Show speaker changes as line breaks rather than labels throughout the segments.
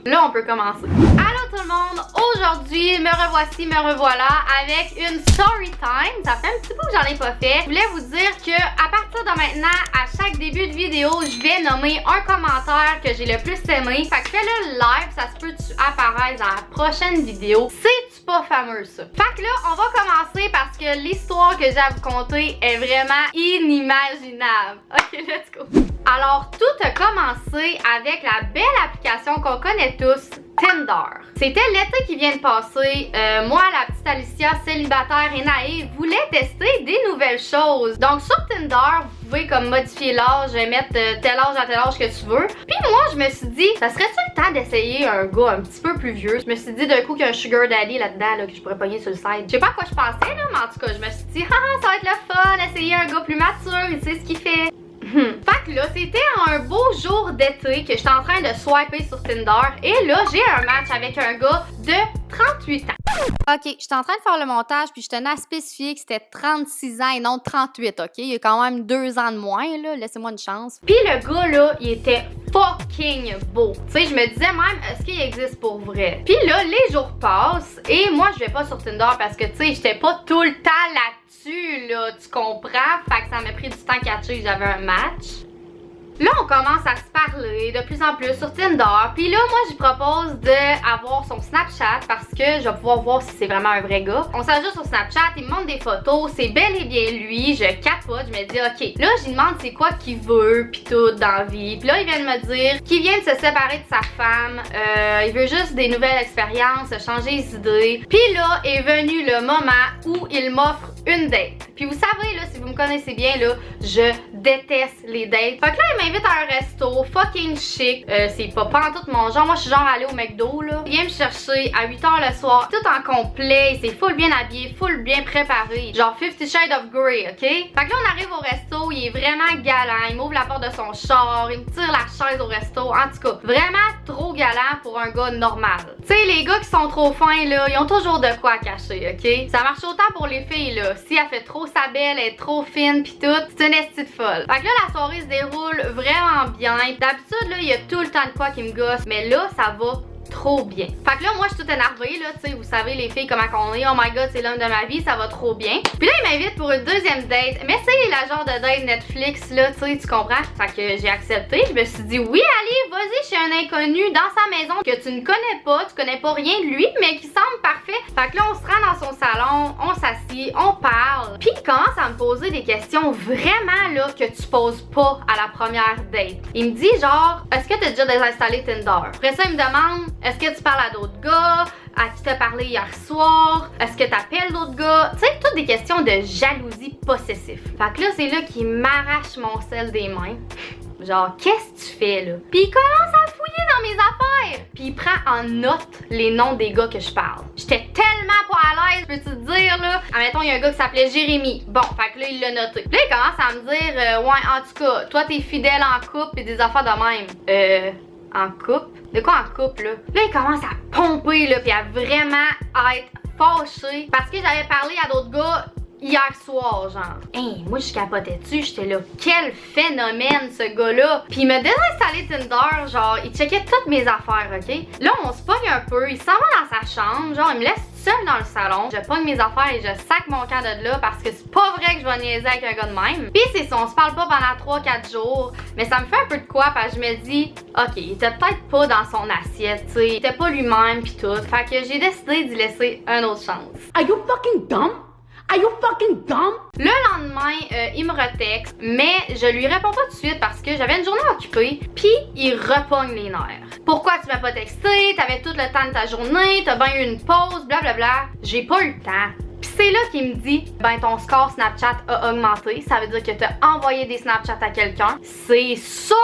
Là, on peut commencer. Allô tout le monde! Aujourd'hui, me revoici, me revoilà avec une story time. Ça fait un petit peu que j'en ai pas fait. Je voulais vous dire que à partir de maintenant, à chaque début de vidéo, je vais nommer un commentaire que j'ai le plus aimé. Fait que fais-le live, ça se peut que tu apparaisses dans la prochaine vidéo. C'est-tu pas fameux ça? Fait que là, on va commencer parce que l'histoire que j'ai à vous conter est vraiment inimaginable. Ok, let's go! Alors, tout a commencé avec la belle application qu'on connaît tous, Tinder. C'était l'été qui vient de passer. Moi, la petite Alicia, célibataire et naïve, voulait tester des nouvelles choses. Donc, sur Tinder, vous pouvez comme modifier l'âge, mettre tel âge à tel âge que tu veux. Puis moi, je me suis dit, ça serait-tu le temps d'essayer un gars un petit peu plus vieux? Je me suis dit d'un coup qu'il y a un sugar daddy là-dedans là, que je pourrais pogner sur le side. Je sais pas à quoi je pensais, là, mais en tout cas, je me suis dit, ça va être le fun, essayer un gars plus mature, il sait ce qu'il fait. Fait que là, c'était un beau jour d'été que j'étais en train de swiper sur Tinder et là, j'ai un match avec un gars de 38 ans. Ok, j'étais en train de faire le montage puis je tenais à spécifier que c'était 36 ans et non 38, ok? Il y a quand même 2 ans de moins, là, laissez-moi une chance. Puis le gars, là, il était fucking beau. Tu sais, je me disais même, est-ce qu'il existe pour vrai? Puis là, les jours passent et moi, je vais pas sur Tinder parce que, tu sais, j'étais pas tout le temps là-dessus, là, tu comprends? Fait que ça m'a pris du temps à catcher que j'avais un match. Là, on commence à se parler de plus en plus sur Tinder. Puis là, moi, je propose d'avoir son Snapchat parce que je vais pouvoir voir si c'est vraiment un vrai gars. On s'ajoute sur Snapchat, il me montre des photos, c'est bel et bien lui. Je capote, je me dis, ok. Là, je lui demande c'est quoi qu'il veut, puis tout dans la vie. Puis là, il vient de me dire qu'il vient de se séparer de sa femme. Il veut juste des nouvelles expériences, changer les idées. Puis là, est venu le moment où il m'offre une date. Puis vous savez, là, si vous me connaissez bien, là, je déteste les dates. Fait que là, il m'invite à un resto fucking chic. C'est pas tout mon genre. Moi, je suis genre allée au McDo, là. Il vient me chercher à 8h le soir, tout en complet. C'est full bien habillé, full bien préparé. Genre 50 Shades of Grey, ok? Fait que là, on arrive au resto, il est vraiment galant. Il m'ouvre la porte de son char, il me tire la chaise au resto. En tout cas, vraiment trop galant pour un gars normal. Tu sais, les gars qui sont trop fins, là, ils ont toujours de quoi cacher, ok? Ça marche autant pour les filles, là. Si elle fait trop sa belle, elle est trop fine pis tout, c'est une estie de folle. Fait que là, la soirée se déroule vraiment bien. D'habitude, là, il y a tout le temps de quoi qui me gosse, mais là, ça va trop bien. Fait que là, moi, je suis toute énervée, là, tu sais, vous savez, les filles, comment qu'on est. Oh my god, c'est l'homme de ma vie, ça va trop bien. Puis là, il m'invite pour une deuxième date. Mais c'est la genre de date Netflix, là, tu sais, tu comprends? Fait que j'ai accepté. Je me suis dit, oui, allez, vas-y chez un inconnu dans sa maison que tu ne connais pas, tu connais pas rien de lui, mais qui semble parfait. Fait que là, on se rend dans son salon, on s'assied, on parle. Puis il commence à me poser des questions vraiment, là, que tu poses pas à la première date. Il me dit, genre, est-ce que tu as déjà désinstallé Tinder? Après ça, il me demande, est-ce que tu parles à d'autres gars? À qui t'as parlé hier soir? Est-ce que t'appelles d'autres gars? Tu sais, toutes des questions de jalousie possessive. Fait que là, c'est là qu'il m'arrache mon sel des mains. Genre, qu'est-ce que tu fais là? Puis il commence à fouiller dans mes affaires. Puis il prend en note les noms des gars que je parle. J'étais tellement pas à l'aise, peux-tu te dire là? Admettons, il y a un gars qui s'appelait Jérémy. Bon, fait que là, il l'a noté. Puis là, il commence à me dire, ouais, en tout cas, toi, t'es fidèle en couple et des affaires de même. En couple? De quoi en couple, là? Là, il commence à pomper, là, puis à vraiment être fâché parce que j'avais parlé à d'autres gars hier soir, genre. Hey, moi, je capotais dessus, j'étais là, quel phénomène, ce gars-là. Puis il m'a désinstallé Tinder, genre, il checkait toutes mes affaires, ok? Là, on se pogne un peu, il s'en va dans sa chambre, genre, il me laisse seule dans le salon, je pogne mes affaires et je sac mon camp de là parce que c'est pas vrai que je vais niaiser avec un gars de même. Puis c'est ça, on se parle pas pendant 3-4 jours, mais ça me fait un peu de quoi parce que je me dis, ok, il était peut-être pas dans son assiette, tu sais, il était pas lui-même pis tout. Fait que j'ai décidé d'y laisser une autre chance.
Are you fucking dumb? Are you fucking dumb?
Le lendemain, il me retexte, mais je lui réponds pas tout de suite parce que j'avais une journée occupée, puis il repogne les nerfs. Pourquoi tu m'as pas texté? T'avais tout le temps de ta journée, t'as bien eu une pause, blablabla. J'ai pas eu le temps. Puis c'est là qu'il me dit, ben ton score Snapchat a augmenté, ça veut dire que t'as envoyé des Snapchats à quelqu'un. C'est sûr!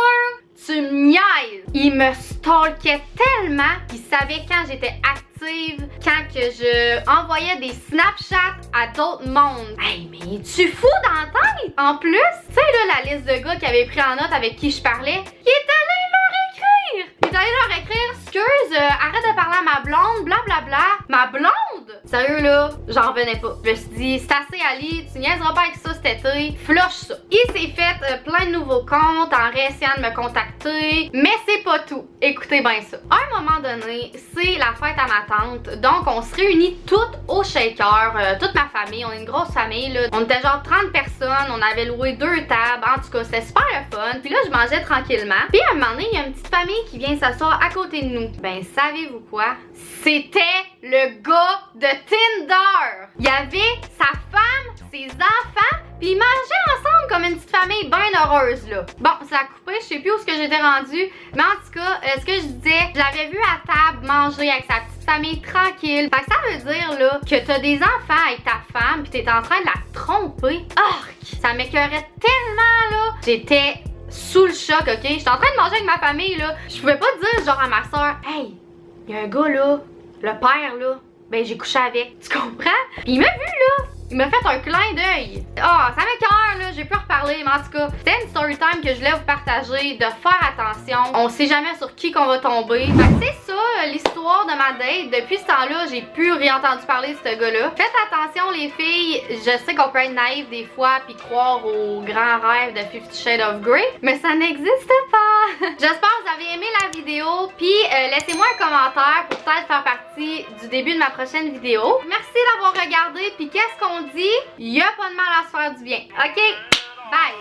Tu me niaises! Il me stalkait tellement qu'il savait quand j'étais active, quand que je envoyais des Snapchats à d'autres mondes. Hey, mais tu fous dans la tête! En plus, tu sais là, la liste de gars qui avait pris en note avec qui je parlais, il est allé leur écrire! Il est allé leur écrire, excuse, arrête de parler à ma blonde, blablabla. Ma blonde? Sérieux là, j'en revenais pas. Je me suis dit, c'est assez Ali, tu niaiseras pas avec ça cet été, flush ça. Il s'est fait plein de nouveaux comptes en réessayant de me contacter, mais c'est pas tout. Écoutez bien ça. À un moment donné, c'est la fête à ma tante, donc on se réunit toutes au shaker, toute ma famille, on est une grosse famille là. On était genre 30 personnes, on avait loué 2 tables, en tout cas c'était super le fun. Puis là je mangeais tranquillement. Puis à un moment donné, il y a une petite famille qui vient s'asseoir à côté de nous. Ben savez-vous quoi? C'était le gars de Tinder. Il y avait sa femme, ses enfants, puis ils mangeaient ensemble comme une petite famille bien heureuse là. Bon, ça a coupé, je sais plus où ce que j'étais rendue, mais en tout cas, ce que je disais, je l'avais vu à table manger avec sa petite famille tranquille. Fait que ça veut dire là que t'as des enfants avec ta femme, puis t'es en train de la tromper. Arc! Ça m'écœurait tellement là. J'étais sous le choc, ok? J'étais en train de manger avec ma famille là. Je pouvais pas dire genre à ma soeur, hey, il y a un gars là, le père là, ben j'ai couché avec. Tu comprends? Puis il m'a vu là. Il m'a fait un clin d'œil. Ah, ça m'écoeure là, j'ai pu reparler, mais en tout cas, c'était une story time que je voulais vous partager, de faire attention. On sait jamais sur qui qu'on va tomber. Fait que c'est ça, l'histoire de ma date. Depuis ce temps-là, j'ai plus réentendu parler de ce gars-là. Faites attention les filles, je sais qu'on peut être naïf des fois puis croire aux grands rêves de 50 Shades of Grey, mais ça n'existe pas. J'espère que vous avez aimé la vidéo, puis laissez-moi un commentaire pour peut-être faire partie du début de ma prochaine vidéo. Merci d'avoir regardé, puis qu'est-ce qu'on dit? Il y a pas de mal à se faire du bien. OK? Bye!